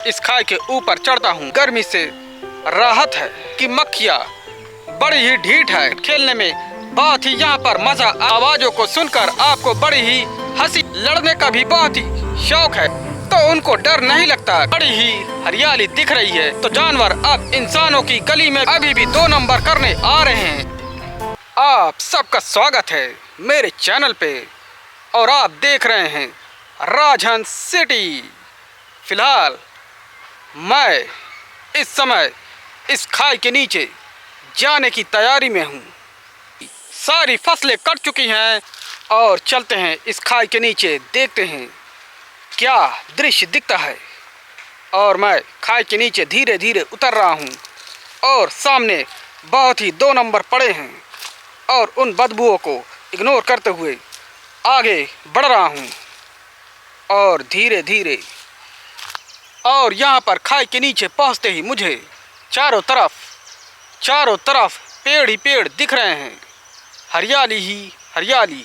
इस खाई के ऊपर चढ़ता हूँ। गर्मी से राहत है कि मक्खियाँ बड़ी ही ढीठ है। खेलने में बहुत ही यहाँ पर मजा। आवाजों को सुनकर आपको बड़ी ही हंसी, लड़ने का भी बहुत ही शौक है तो उनको डर नहीं लगता। बड़ी ही हरियाली दिख रही है तो जानवर अब इंसानों की गली में अभी भी 2 नंबर करने आ रहे हैं। आप सबका स्वागत है मेरे चैनल पे और आप देख रहे हैं राजहंस सिटी। फिलहाल मैं इस समय इस खाई के नीचे जाने की तैयारी में हूँ। सारी फसलें कट चुकी हैं और चलते हैं इस खाई के नीचे, देखते हैं क्या दृश्य दिखता है। और मैं खाई के नीचे धीरे धीरे उतर रहा हूँ और सामने बहुत ही 2 नंबर पड़े हैं और उन बदबूओं को इग्नोर करते हुए आगे बढ़ रहा हूँ और धीरे धीरे। और यहाँ पर खाई के नीचे पहुँचते ही मुझे चारों तरफ पेड़ ही पेड़ दिख रहे हैं। हरियाली ही हरियाली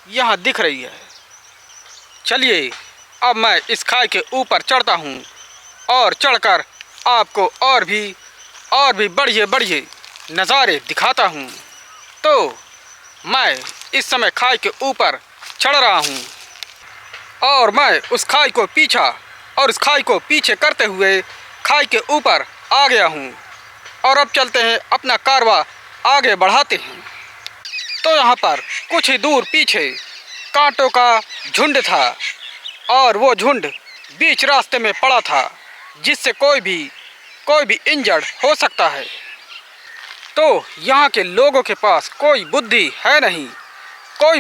यहाँ दिख रही है। चलिए अब मैं इस खाई के ऊपर चढ़ता हूँ और चढ़कर आपको और भी बढ़िया नज़ारे दिखाता हूँ। तो मैं इस समय खाई के ऊपर चढ़ रहा हूँ और मैं उस खाई को पीछे करते हुए खाई के ऊपर आ गया हूँ और अब चलते हैं, अपना कारवां आगे बढ़ाते हैं। तो यहाँ पर कुछ ही दूर पीछे कांटों का झुंड था और वो झुंड बीच रास्ते में पड़ा था जिससे कोई भी इंजर्ड हो सकता है। तो यहाँ के लोगों के पास कोई बुद्धि है नहीं। कुछ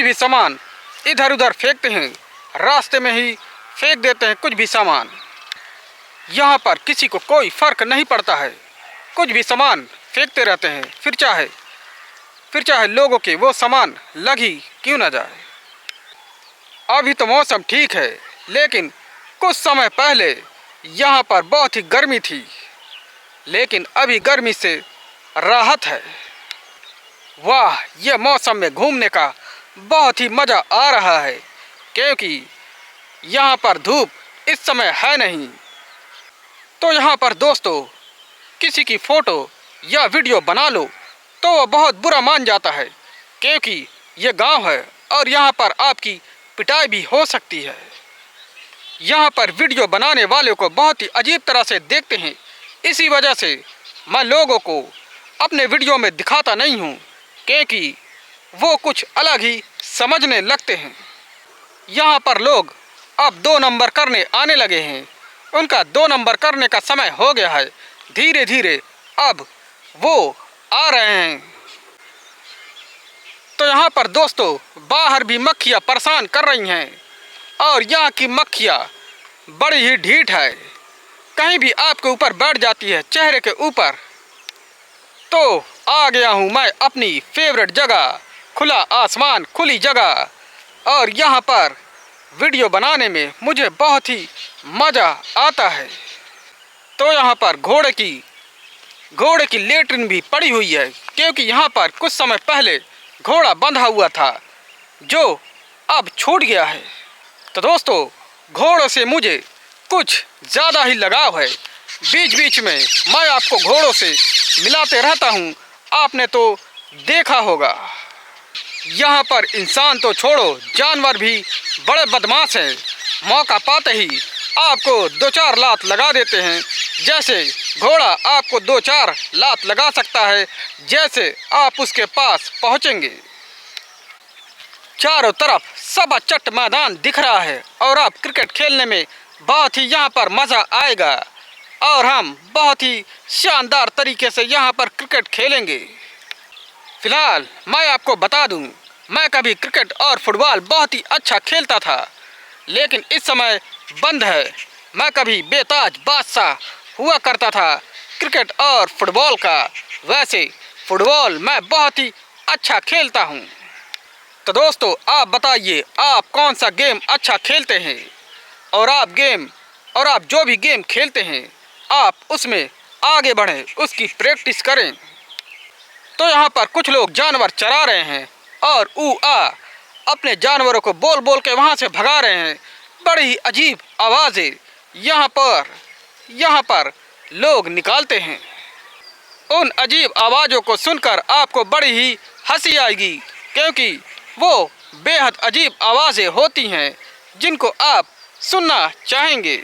भी सामान इधर उधर फेंकते हैं, रास्ते में ही फेंक देते हैं कुछ भी सामान। यहाँ पर किसी को कोई फर्क नहीं पड़ता है, कुछ भी सामान फेंकते रहते हैं, फिर चाहे लोगों के वो सामान लग ही क्यों ना जाए। अभी तो मौसम ठीक है लेकिन कुछ समय पहले यहाँ पर बहुत ही गर्मी थी, लेकिन अभी गर्मी से राहत है। वाह, यह मौसम में घूमने का बहुत ही मज़ा आ रहा है क्योंकि यहाँ पर धूप इस समय है नहीं। तो यहाँ पर दोस्तों किसी की फ़ोटो या वीडियो बना लो तो वह बहुत बुरा मान जाता है क्योंकि ये गांव है और यहाँ पर आपकी पिटाई भी हो सकती है। यहाँ पर वीडियो बनाने वाले को बहुत ही अजीब तरह से देखते हैं, इसी वजह से मैं लोगों को अपने वीडियो में दिखाता नहीं हूँ क्योंकि वो कुछ अलग ही समझने लगते हैं। यहाँ पर लोग अब 2 नंबर करने आने लगे हैं, उनका 2 नंबर करने का समय हो गया है। धीरे धीरे अब वो आ रहे हैं। तो यहाँ पर दोस्तों बाहर भी मक्खियाँ परेशान कर रही हैं और यहाँ की मक्खियाँ बड़ी ही ढीठ है, कहीं भी आपके ऊपर बैठ जाती है, चेहरे के ऊपर। तो आ गया हूँ मैं अपनी फेवरेट जगह, खुला आसमान, खुली जगह, और यहाँ पर वीडियो बनाने में मुझे बहुत ही मज़ा आता है। तो यहाँ पर घोड़े की लेटरिन भी पड़ी हुई है क्योंकि यहाँ पर कुछ समय पहले घोड़ा बंधा हुआ था जो अब छूट गया है। तो दोस्तों घोड़ों से मुझे कुछ ज़्यादा ही लगाव है, बीच बीच में मैं आपको घोड़ों से मिलाते रहता हूँ। आपने तो देखा होगा, यहाँ पर इंसान तो छोड़ो जानवर भी बड़े बदमाश हैं, मौका पाते ही आपको 2-4 लात लगा देते हैं। जैसे घोड़ा आपको 2-4 लात लगा सकता है जैसे आप उसके पास पहुँचेंगे। चारों तरफ सब चट मैदान दिख रहा है और आप क्रिकेट खेलने में बहुत ही यहाँ पर मज़ा आएगा और हम बहुत ही शानदार तरीके से यहाँ पर क्रिकेट खेलेंगे। फिलहाल मैं आपको बता दूं, मैं कभी क्रिकेट और फुटबॉल बहुत ही अच्छा खेलता था लेकिन इस समय बंद है। मैं कभी बेताज बादशाह हुआ करता था क्रिकेट और फुटबॉल का। वैसे फुटबॉल मैं बहुत ही अच्छा खेलता हूं। तो दोस्तों आप बताइए आप कौन सा गेम अच्छा खेलते हैं और आप जो भी गेम खेलते हैं आप उसमें आगे बढ़ें, उसकी प्रैक्टिस करें। तो यहाँ पर कुछ लोग जानवर चरा रहे हैं और अपने जानवरों को बोल बोल के वहाँ से भगा रहे हैं। बड़ी ही अजीब आवाज़ें यहाँ पर लोग निकालते हैं। उन अजीब आवाज़ों को सुनकर आपको बड़ी ही हंसी आएगी, क्योंकि वो बेहद अजीब आवाज़ें होती हैं जिनको आप सुनना चाहेंगे।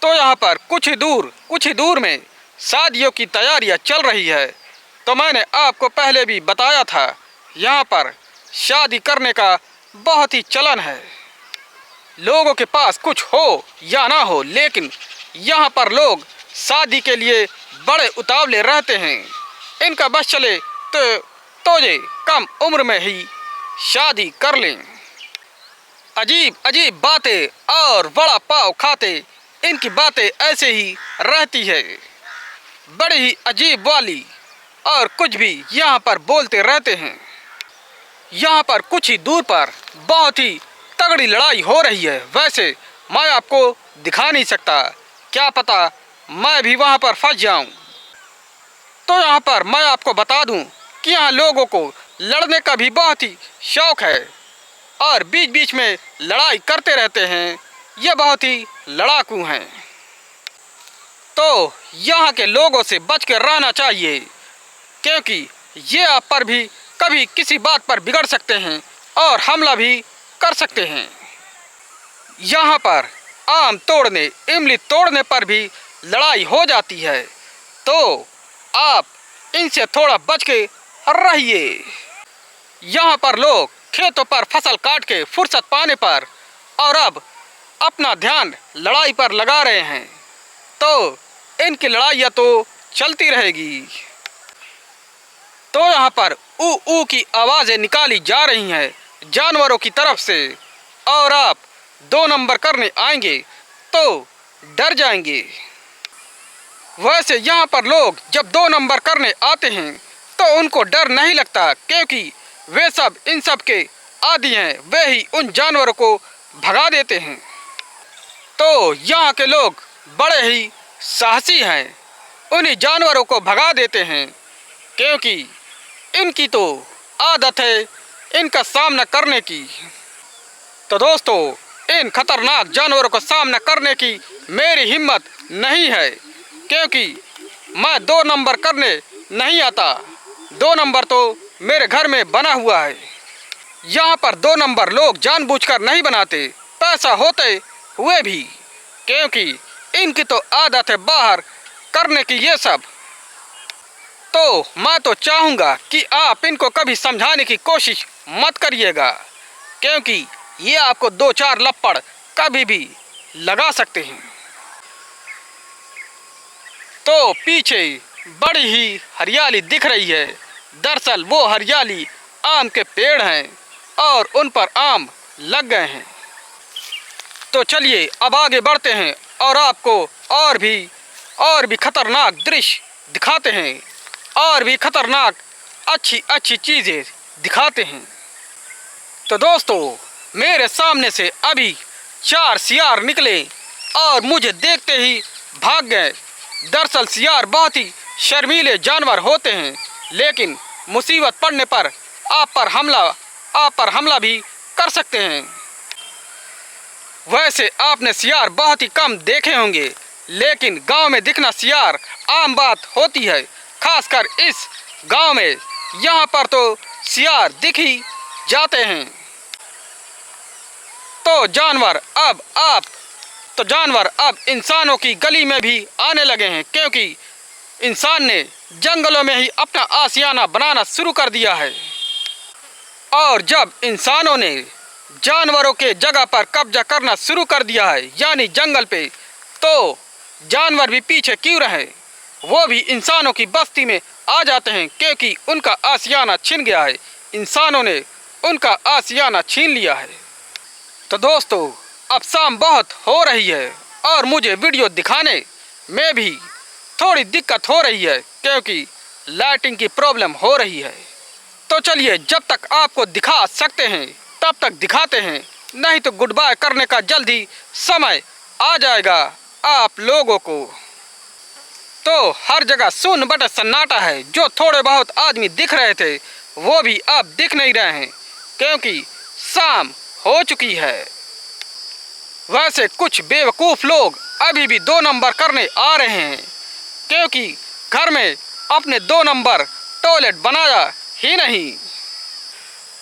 तो यहाँ पर कुछ ही दूर में शादियों की तैयारियाँ चल रही है। तो मैंने आपको पहले भी बताया था, यहाँ पर शादी करने का बहुत ही चलन है। लोगों के पास कुछ हो या ना हो, लेकिन यहाँ पर लोग शादी के लिए बड़े उतावले रहते हैं। इनका बस चले तो ये कम उम्र में ही शादी कर लें। अजीब अजीब बातें और बड़ा पाव खाते इनकी बातें ऐसे ही रहती है, बड़ी ही अजीब वाली, और कुछ भी यहाँ पर बोलते रहते हैं। यहाँ पर कुछ ही दूर पर बहुत ही तगड़ी लड़ाई हो रही है। वैसे मैं आपको दिखा नहीं सकता, क्या पता मैं भी वहाँ पर फंस जाऊँ। तो यहाँ पर मैं आपको बता दूँ कि यहाँ लोगों को लड़ने का भी बहुत ही शौक़ है और बीच बीच में लड़ाई करते रहते हैं। ये बहुत ही लड़ाकू हैं। तो यहाँ के लोगों से बच कर रहना चाहिए, क्योंकि ये आप पर भी कभी किसी बात पर बिगड़ सकते हैं और हमला भी कर सकते हैं। यहाँ पर आम तोड़ने, इमली तोड़ने पर भी लड़ाई हो जाती है, तो आप इनसे थोड़ा बच के रहिए। यहाँ पर लोग खेतों पर फसल काट के फुर्सत पाने पर और अब अपना ध्यान लड़ाई पर लगा रहे हैं, तो इनकी लड़ाइयाँ तो चलती रहेगी। तो यहाँ पर ऊ ऊ की आवाज़ें निकाली जा रही हैं जानवरों की तरफ से, और आप 2 नंबर करने आएंगे तो डर जाएंगे। वैसे यहाँ पर लोग जब 2 नंबर करने आते हैं तो उनको डर नहीं लगता, क्योंकि वे सब इन सब के आदी हैं। वे ही उन जानवरों को भगा देते हैं। तो यहाँ के लोग बड़े ही साहसी हैं, उन्हीं जानवरों को भगा देते हैं, क्योंकि इनकी तो आदत है इनका सामना करने की। तो दोस्तों, इन खतरनाक जानवरों का सामना करने की मेरी हिम्मत नहीं है, क्योंकि मैं 2 नंबर करने नहीं आता। 2 नंबर तो मेरे घर में बना हुआ है। यहाँ पर 2 नंबर लोग जानबूझकर नहीं बनाते, पैसा होते हुए भी, क्योंकि इनकी तो आदत है बाहर करने की ये सब। तो मैं तो चाहूँगा कि आप इनको कभी समझाने की कोशिश मत करिएगा, क्योंकि ये आपको 2-4 लप्पड़ कभी भी लगा सकते हैं। तो पीछे बड़ी ही हरियाली दिख रही है। दरअसल वो हरियाली आम के पेड़ हैं और उन पर आम लग गए हैं। तो चलिए अब आगे बढ़ते हैं और आपको और भी खतरनाक दृश्य दिखाते हैं, और भी खतरनाक अच्छी चीज़ें दिखाते हैं। तो दोस्तों, मेरे सामने से अभी 4 सियार निकले और मुझे देखते ही भाग गए। दरअसल सियार बहुत ही शर्मीले जानवर होते हैं, लेकिन मुसीबत पड़ने पर आप पर हमला भी कर सकते हैं। वैसे आपने सियार बहुत ही कम देखे होंगे, लेकिन गांव में दिखना सियार आम बात होती है, खासकर इस गांव में। यहाँ पर तो सियार दिख ही जाते हैं। तो जानवर अब इंसानों की गली में भी आने लगे हैं, क्योंकि इंसान ने जंगलों में ही अपना आशियाना बनाना शुरू कर दिया है। और जब इंसानों ने जानवरों के जगह पर कब्जा करना शुरू कर दिया है, यानी जंगल पे, तो जानवर भी पीछे क्यों रहे, वो भी इंसानों की बस्ती में आ जाते हैं, क्योंकि उनका आशियाना छिन गया है। इंसानों ने उनका आशियाना छीन लिया है। तो दोस्तों, अब शाम बहुत हो रही है और मुझे वीडियो दिखाने में भी थोड़ी दिक्कत हो रही है, क्योंकि लाइटिंग की प्रॉब्लम हो रही है। तो चलिए, जब तक आपको दिखा सकते हैं तब तक दिखाते हैं, नहीं तो गुड बाय करने का जल्दी समय आ जाएगा आप लोगों को। तो हर जगह सुन्न बटा सन्नाटा है। जो थोड़े बहुत आदमी दिख रहे थे वो भी अब दिख नहीं रहे हैं, क्योंकि शाम हो चुकी है। वैसे कुछ बेवकूफ़ लोग अभी भी 2 नंबर करने आ रहे हैं, क्योंकि घर में अपने 2 नंबर टॉयलेट बनाया ही नहीं।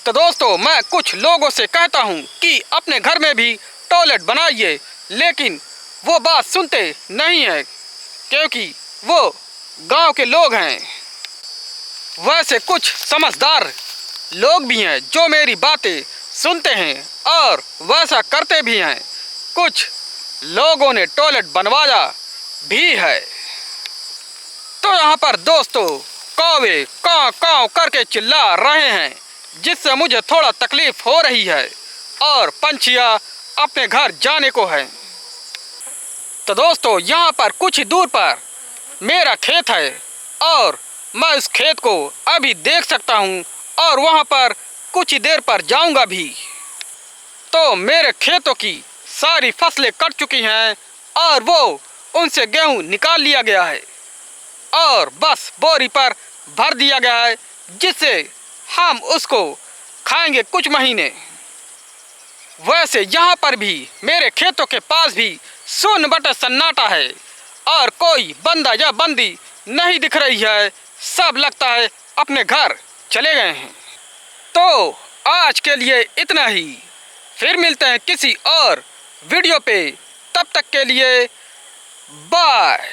तो दोस्तों, मैं कुछ लोगों से कहता हूँ कि अपने घर में भी टॉयलेट बनाइए, लेकिन वो बात सुनते नहीं है, क्योंकि वो गांव के लोग हैं। वैसे कुछ समझदार लोग भी हैं जो मेरी बातें सुनते हैं और वैसा करते भी हैं। कुछ लोगों ने टॉयलेट बनवाया भी है। तो यहाँ पर दोस्तों कौवे काव काव करके चिल्ला रहे हैं, जिससे मुझे थोड़ा तकलीफ हो रही है, और पंछियाँ अपने घर जाने को है। तो दोस्तों यहाँ पर कुछ ही दूर पर मेरा खेत है और मैं इस खेत को अभी देख सकता हूँ और वहाँ पर कुछ ही देर पर जाऊँगा भी। तो मेरे खेतों की सारी फसलें कट चुकी हैं और वो उनसे गेहूँ निकाल लिया गया है और बस बोरी पर भर दिया गया है, जिससे हम उसको खाएंगे कुछ महीने। वैसे यहाँ पर भी मेरे खेतों के पास भी सुन्न बटा सन्नाटा है और कोई बंदा या बंदी नहीं दिख रही है। सब लगता है अपने घर चले गए हैं। तो आज के लिए इतना ही, फिर मिलते हैं किसी और वीडियो पे। तब तक के लिए बाय।